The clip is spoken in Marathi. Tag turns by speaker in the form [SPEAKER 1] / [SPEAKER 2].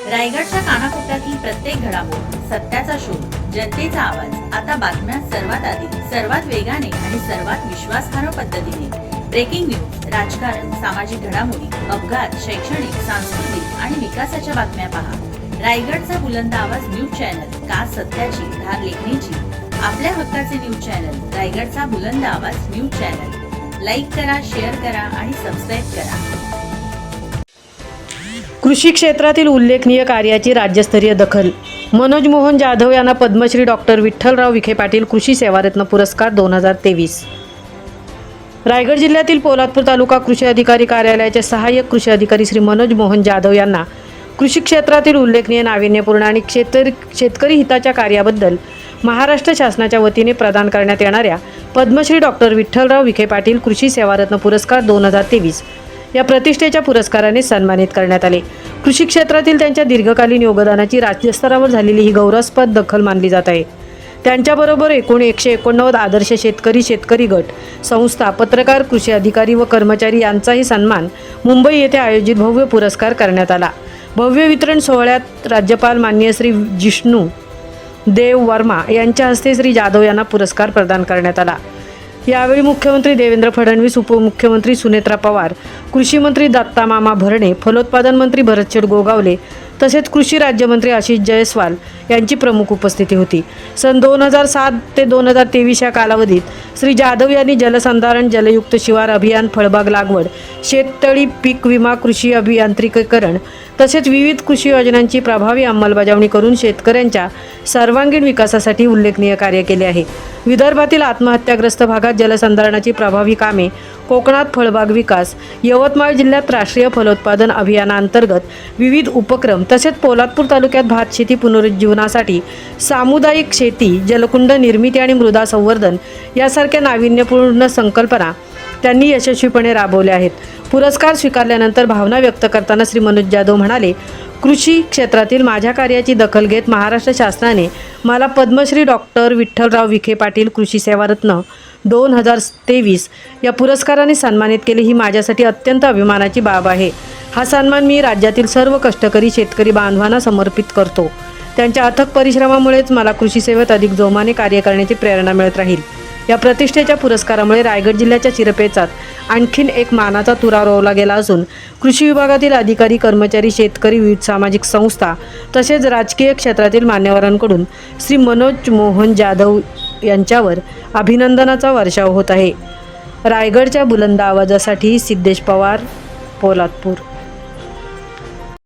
[SPEAKER 1] रायगडच्या कानाकोपऱ्यातील प्रत्येक घडामोड, सत्याचा शोध, जनतेचा आवाज. आता बातम्या सर्वात आधी, सर्वात वेगाने आणि सर्वात विश्वासार्ह पद्धतीने. ब्रेकिंग न्यूज, राजकारण, सामाजिक घडामोडी, अपघात, शैक्षणिक, सांस्कृतिक आणि विकासाच्या बातम्या पहा. रायगडचा बुलंद आवाज न्यूज चॅनल. का सत्याची धार लेखणीची. आपल्या हक्काचे न्यूज चॅनल रायगडचा बुलंद आवाज न्यूज चॅनल. लाईक करा, शेअर करा आणि सबस्क्राईब करा.
[SPEAKER 2] कृषी क्षेत्रातील उल्लेखनीय कार्याची राज्यस्तरीय दखल. मनोज मोहन जाधव यांना पद्मश्री डॉक्टर विठ्ठलराव विखे पाटील कृषी सेवारत्न पुरस्कार 2023. रायगड जिल्ह्यातील पोलादपूर तालुका कृषी अधिकारी कार्यालयाचे सहाय्यक कृषी अधिकारी श्री मनोज मोहन जाधव यांना कृषी क्षेत्रातील उल्लेखनीय, नाविन्यपूर्ण आणि शेतकरी हिताच्या कार्याबद्दल महाराष्ट्र शासनाच्या वतीने प्रदान करण्यात येणाऱ्या पद्मश्री डॉक्टर विठ्ठलराव विखे पाटील कृषी सेवारत्न पुरस्कार 2023 या प्रतिष्ठेच्या पुरस्काराने सन्मानित करण्यात आले. कृषी क्षेत्रातील त्यांच्या दीर्घकालीन योगदानाची राज्यस्तरावर झालेली ही गौरवास्पद दखल मानली जात आहे. त्यांच्याबरोबर एकूण 189 आदर्श शेतकरी गट, संस्था, पत्रकार, कृषी अधिकारी व कर्मचारी यांचाही सन्मान मुंबई येथे आयोजित भव्य पुरस्कार करण्यात आला. भव्य वितरण सोहळ्यात राज्यपाल माननीय श्री जिष्णू देव वर्मा यांच्या हस्ते श्री जाधव यांना पुरस्कार प्रदान करण्यात आला. यावेळी मुख्यमंत्री देवेंद्र फडणवीस, उपमुख्यमंत्री सुनेत्रा पवार, कृषी मंत्री दत्ता मामा भरणे, फलोत्पादन मंत्री भरतशेठ गोगावले तसेच कृषी राज्यमंत्री आशिष जयस्वाल यांची प्रमुख उपस्थिती होती. सन 2007 ते 2023 या कालावधीत श्री जाधव यांनी जलसंधारण, जलयुक्त शिवार अभियान, फळबाग लागवड, शेततळी पीक विमा, कृषी अभियांत्रिकीकरण तसेच विविध कृषी योजनांची प्रभावी अंमलबजावणी करून शेतकऱ्यांच्या सर्वांगीण विकासासाठी उल्लेखनीय कार्य केले आहे. विदर्भातील आत्महत्याग्रस्त भागात जलसंधारणाची प्रभावी कामे, कोकणात फळबाग विकास, यवतमाळ जिल्ह्यात राष्ट्रीय फलोत्पादन अभियानांतर्गत विविध उपक्रम तसेच पोलादपूर तालुक्यात भात शेती पुनरुज्जीवनासाठी सामुदायिक शेती, जलकुंड निर्मिती आणि मृदा संवर्धन यासारख्या नाविन्यपूर्ण संकल्पना त्यांनी यशस्वीपणे राबवल्या आहेत. पुरस्कार स्वीकारल्यानंतर भावना व्यक्त करताना श्री मनोज जाधव म्हणाले, कृषी क्षेत्रातील माझ्या कार्याची दखल घेत महाराष्ट्र शासनाने मला पद्मश्री डॉक्टर विठ्ठलराव विखे पाटील कृषी सेवारत्न 2023 या पुरस्काराने सन्मानित केले. ही माझ्यासाठी अत्यंत अभिमानाची बाब आहे. हा सन्मान मी राज्यातील सर्व कष्टकरी शेतकरी बांधवांना समर्पित करतो. त्यांच्या अथक परिश्रमामुळेच मला कृषी सेवेत अधिक जोमाने कार्य करण्याची प्रेरणा मिळत राहील. या प्रतिष्ठेच्या पुरस्कारामुळे रायगड जिल्ह्याच्या चिरपेचात आणखीन एक मानाचा तुरा रोवला गेला असून कृषी विभागातील अधिकारी, कर्मचारी, शेतकरी, विविध सामाजिक संस्था तसेच राजकीय क्षेत्रातील मान्यवरांकडून श्री मनोज मोहन जाधव यांच्यावर अभिनंदनाचा वर्षाव होत आहे. रायगडच्या बुलंद आवाजासाठी सिद्धेश पवार, पोलादपूर.